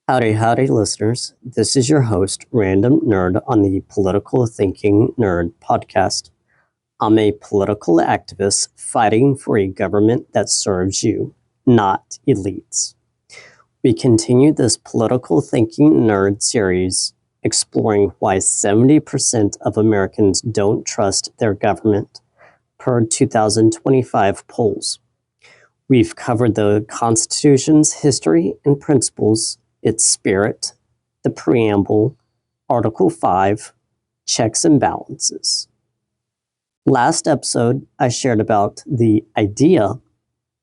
Howdy, howdy, listeners. This is your host, Random Nerd, on the Political Thinking Nerd podcast. I'm a political activist fighting for a government that serves you, not elites. We continue this Political Thinking Nerd series exploring why 70% of Americans don't trust their government, per 2025 polls. We've covered the Constitution's history and principles, its spirit, the preamble, Article 5, checks and balances. Last episode, I shared about the idea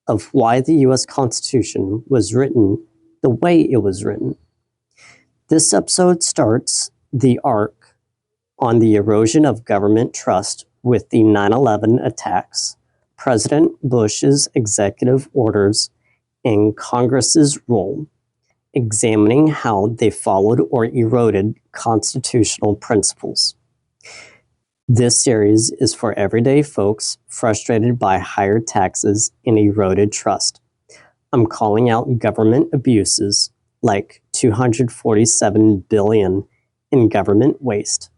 of why the U.S. Constitution was written the way it was written. This episode starts the arc on the erosion of government trust with the 9/11 attacks, President Bush's executive orders, and Congress's role, examining how they followed or eroded constitutional principles. This series is for everyday folks frustrated by higher taxes and eroded trust. I'm calling out government abuses like $247 billion in government waste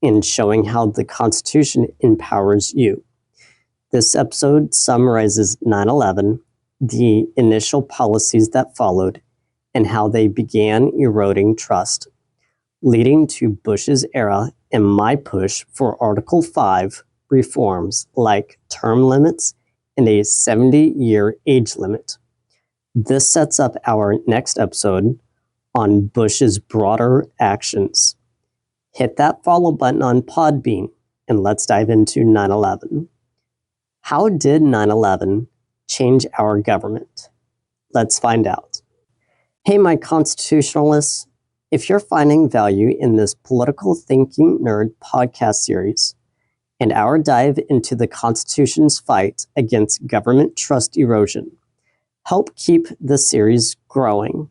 and showing how the Constitution empowers you. This episode summarizes 9/11, the initial policies that followed, and how they began eroding trust, leading to Bush's era and my push for Article 5 reforms like term limits and a 70-year age limit. This sets up our next episode on Bush's broader actions. Hit that follow button on Podbean and let's dive into 9/11. How did 9/11 change our government? Let's find out. Hey, my constitutionalists, if you're finding value in this Political Thinking Nerd podcast series and our dive into the Constitution's fight against government trust erosion, help keep the series growing.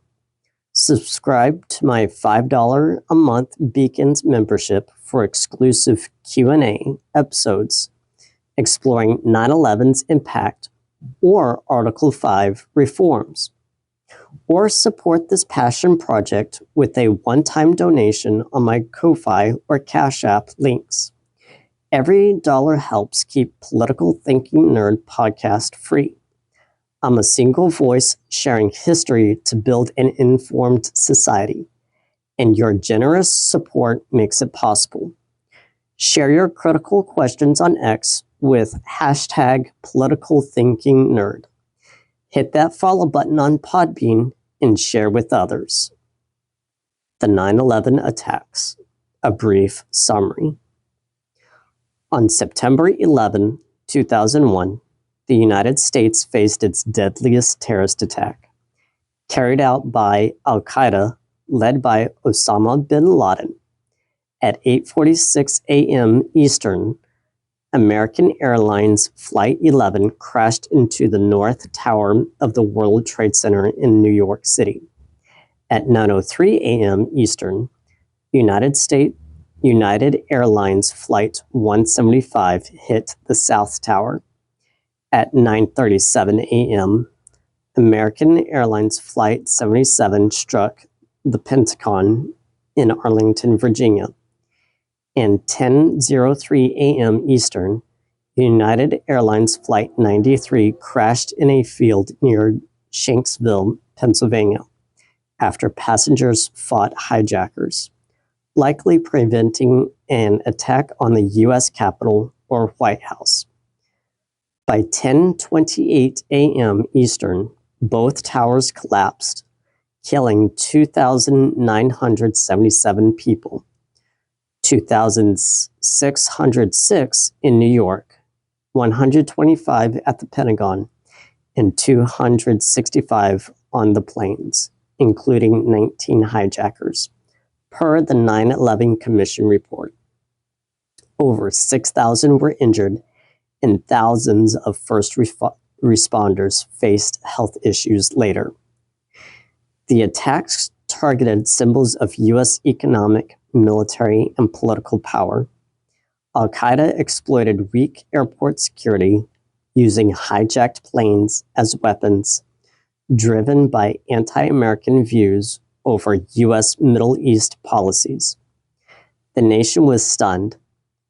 Subscribe to my $5 a month Beacons membership for exclusive Q&A episodes exploring 9/11's impact or Article 5 reforms. Or support this passion project with a one-time donation on my Ko-Fi or Cash App links. Every dollar helps keep Political Thinking Nerd podcast free. I'm a single voice sharing history to build an informed society, and your generous support makes it possible. Share your critical questions on X with hashtag Political Thinking Nerd. Hit that follow button on Podbean and share with others. The 9/11 attacks, a brief summary. On September 11, 2001, the United States faced its deadliest terrorist attack, carried out by Al-Qaeda, led by Osama bin Laden. At 8:46 a.m. Eastern, American Airlines Flight 11 crashed into the North Tower of the World Trade Center in New York City. At 9:03 a.m. Eastern, United Airlines Flight 175 hit the South Tower. At 9:37 a.m., American Airlines Flight 77 struck the Pentagon in Arlington, Virginia. And 10:03 a.m. Eastern, United Airlines Flight 93 crashed in a field near Shanksville, Pennsylvania, after passengers fought hijackers, likely preventing an attack on the U.S. Capitol or White House. By 10:28 a.m. Eastern, both towers collapsed, killing 2,977 people. 2,606 in New York, 125 at the Pentagon, and 265 on the planes, including 19 hijackers, per the 9/11 Commission report. Over 6,000 were injured, and thousands of first responders faced health issues later. The attacks targeted symbols of U.S. economic, military, and political power. Al-Qaeda exploited weak airport security using hijacked planes as weapons, driven by anti-American views over U.S. Middle East policies. The nation was stunned,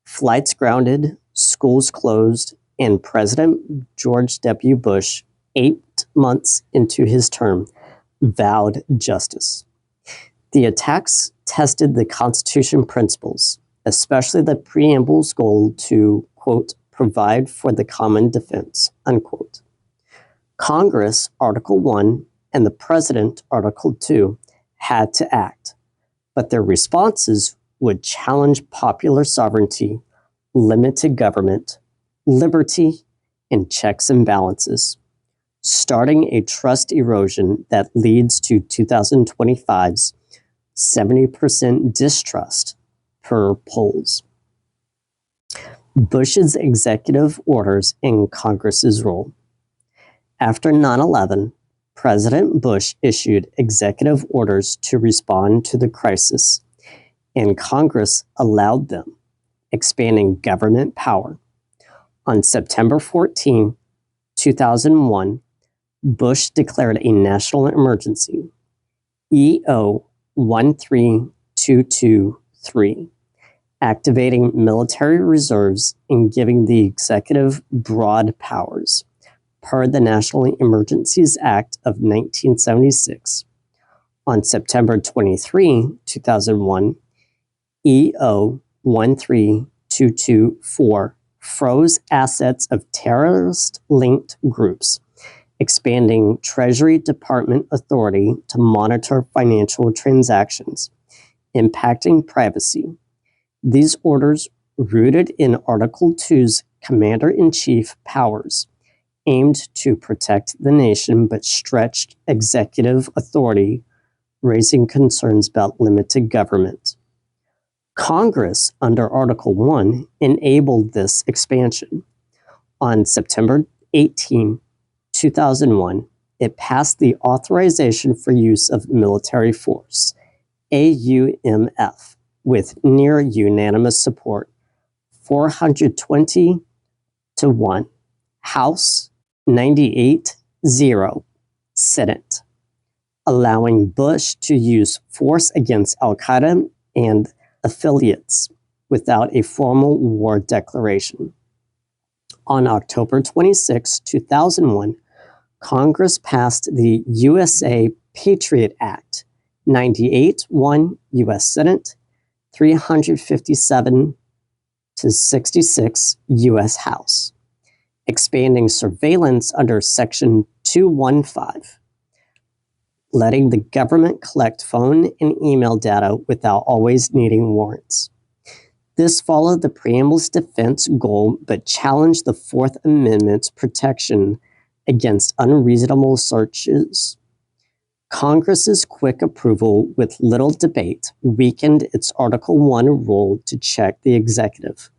flights grounded, schools closed, and President George W. Bush, 8 months into his term, vowed justice. The attacks tested the Constitution principles, especially the preamble's goal to, quote, provide for the common defense, unquote. Congress, Article 1, and the President, Article 2, had to act, but their responses would challenge popular sovereignty, limited government, liberty, and checks and balances, starting a trust erosion that leads to 2025's 70% distrust per polls. Bush's executive orders and Congress's role. After 9/11, President Bush issued executive orders to respond to the crisis, and Congress allowed them, expanding government power. On September 14, 2001, Bush declared a national emergency, EO 13223, activating military reserves and giving the executive broad powers, per the National Emergencies Act of 1976. On September 23, 2001, EO 13224 froze assets of terrorist-linked groups, expanding Treasury Department authority to monitor financial transactions, impacting privacy. These orders, rooted in Article 2's Commander-in-Chief powers, aimed to protect the nation but stretched executive authority, raising concerns about limited government. Congress, under Article 1, enabled this expansion. On September 18, 2001, it passed the Authorization for Use of Military Force, AUMF, with near unanimous support, 420 to 1, House 98-0, Senate, allowing Bush to use force against al-Qaeda and affiliates without a formal war declaration. On October 26, 2001, Congress passed the USA Patriot Act, 98-1 U.S. Senate, 357 to 66 U.S. House, expanding surveillance under Section 215, letting the government collect phone and email data without always needing warrants. This followed the preamble's defense goal but challenged the Fourth Amendment's protection against unreasonable searches. Congress's quick approval with little debate weakened its Article 1 role to check the executive,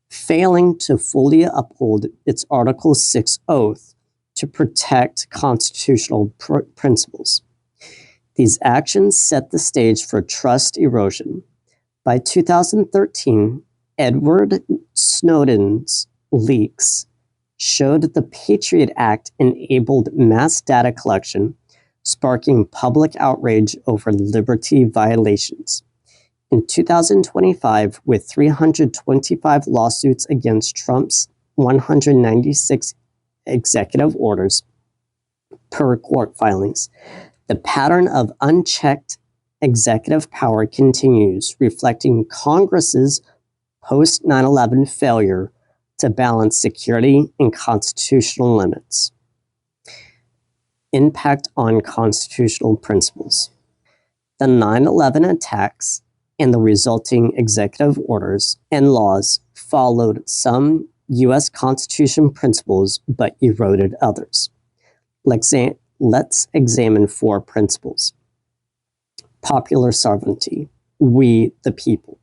failing to fully uphold its Article 6 oath to protect constitutional principles. These actions set the stage for trust erosion. By 2013, Edward Snowden's leaks showed the Patriot Act enabled mass data collection, sparking public outrage over liberty violations. In 2025, with 325 lawsuits against Trump's 196 executive orders per court filings, the pattern of unchecked executive power continues, reflecting Congress's post 9/11 failure to balance security and constitutional limits. Impact on constitutional principles. The 9/11 attacks and the resulting executive orders and laws followed some U.S. Constitution principles but eroded others. Let's examine 4 principles. Popular sovereignty, we the people.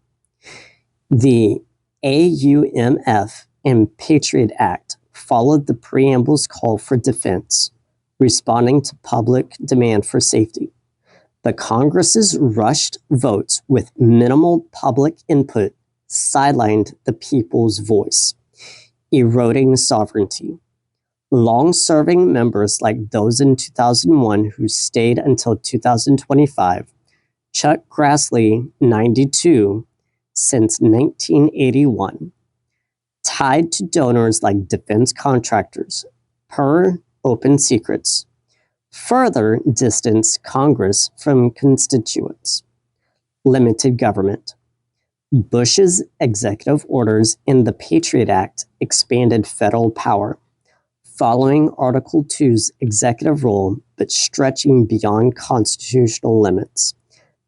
The AUMF and Patriot Act followed the preamble's call for defense, responding to public demand for safety. But Congress's rushed votes with minimal public input sidelined the people's voice, eroding sovereignty. Long-serving members like those in 2001 who stayed until 2025 Chuck Grassley, 92, since 1981, tied to donors like defense contractors, per Open Secrets, further distance Congress from constituents. Limited government. Bush's executive orders in the Patriot Act expanded federal power, following Article 2's executive rule but stretching beyond constitutional limits.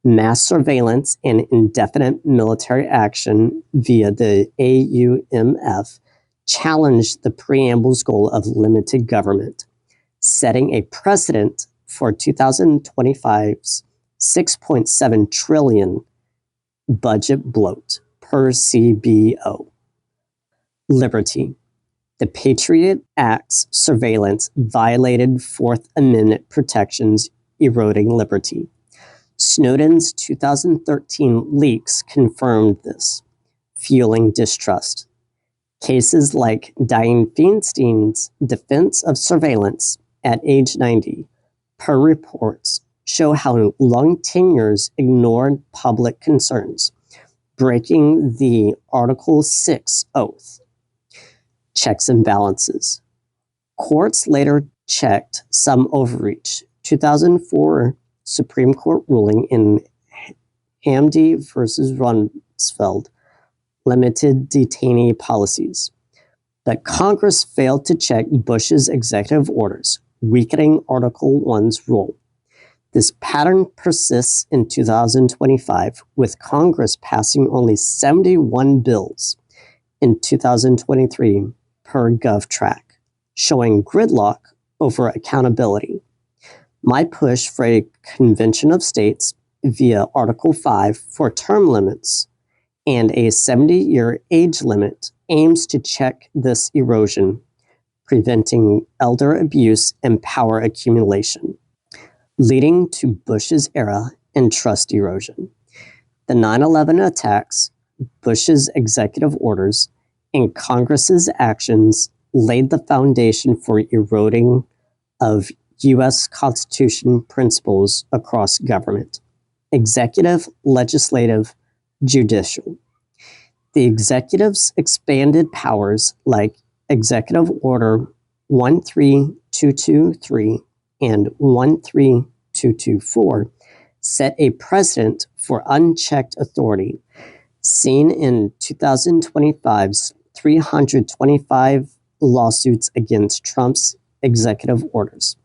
Mass surveillance and indefinite military action via the AUMF challenged the preamble's goal of limited government, setting a precedent for 2025's $6.7 trillion budget bloat per CBO. Liberty. The Patriot Act's surveillance violated Fourth Amendment protections, eroding liberty. Snowden's 2013 leaks confirmed this, fueling distrust. Cases like Dianne Feinstein's defense of surveillance at age 90, per reports, show how long tenures ignored public concerns, breaking the Article 6 oath. Checks and balances. Courts later checked some overreach. 2004 Supreme Court ruling in Hamdi versus Rumsfeld limited detainee policies. But Congress failed to check Bush's executive orders, weakening Article 1's rule. This pattern persists in 2025, with Congress passing only 71 bills in 2023 per GovTrack, showing gridlock over accountability. My push for a convention of states via Article 5 for term limits and a 70-year age limit aims to check this erosion, preventing elder abuse and power accumulation, leading to Bush's era and trust erosion. The 9/11 attacks, Bush's executive orders, and Congress's actions laid the foundation for eroding of U.S. Constitution principles across government: executive, legislative, judicial. The executive's expanded powers, like Executive Order 13223 and 13224, set a precedent for unchecked authority, seen in 2025's 325 lawsuits against Trump's executive orders.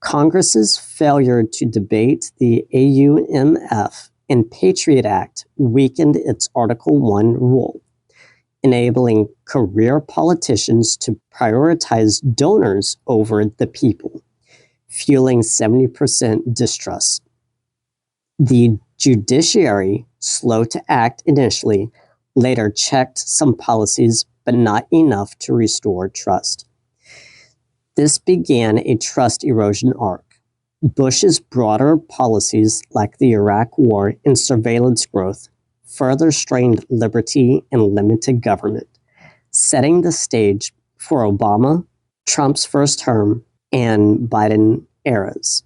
Congress's failure to debate the AUMF and Patriot Act weakened its Article 1 rule, enabling career politicians to prioritize donors over the people, fueling 70% distrust. The judiciary, slow to act initially, later checked some policies, but not enough to restore trust. This began a trust erosion arc. Bush's broader policies, like the Iraq War and surveillance growth, further strained liberty and limited government, setting the stage for Obama, Trump's first term, and Biden eras.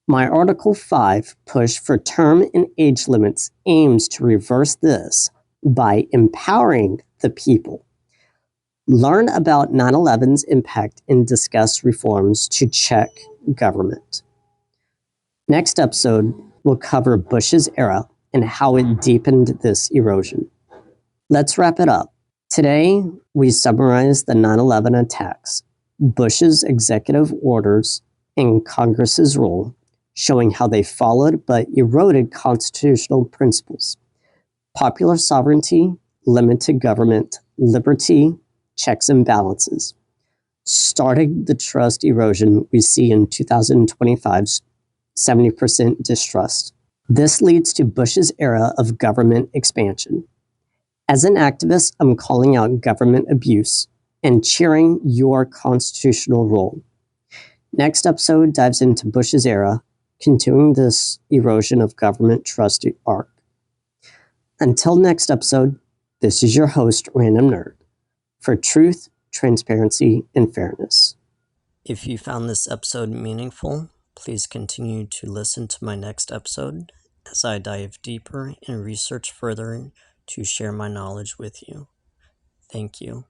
My Article 5 push for term and age limits aims to reverse this by empowering the people. Learn about 9/11's impact and discuss reforms to check government. Next episode will cover Bush's era and how it deepened this erosion. Let's wrap it up. Today, we summarize the 9/11 attacks, Bush's executive orders, and Congress's role, showing how they followed but eroded constitutional principles: popular sovereignty, limited government, liberty, checks and balances, starting the trust erosion we see in 2025's 70% distrust. This leads to Bush's era of government expansion. As an activist, I'm calling out government abuse and cheering your constitutional role. Next episode dives into Bush's era, continuing this erosion of government trust arc. Until next episode, this is your host, Random Nerd, for truth, transparency, and fairness. If you found this episode meaningful, please continue to listen to my next episode as I dive deeper and research further to share my knowledge with you. Thank you.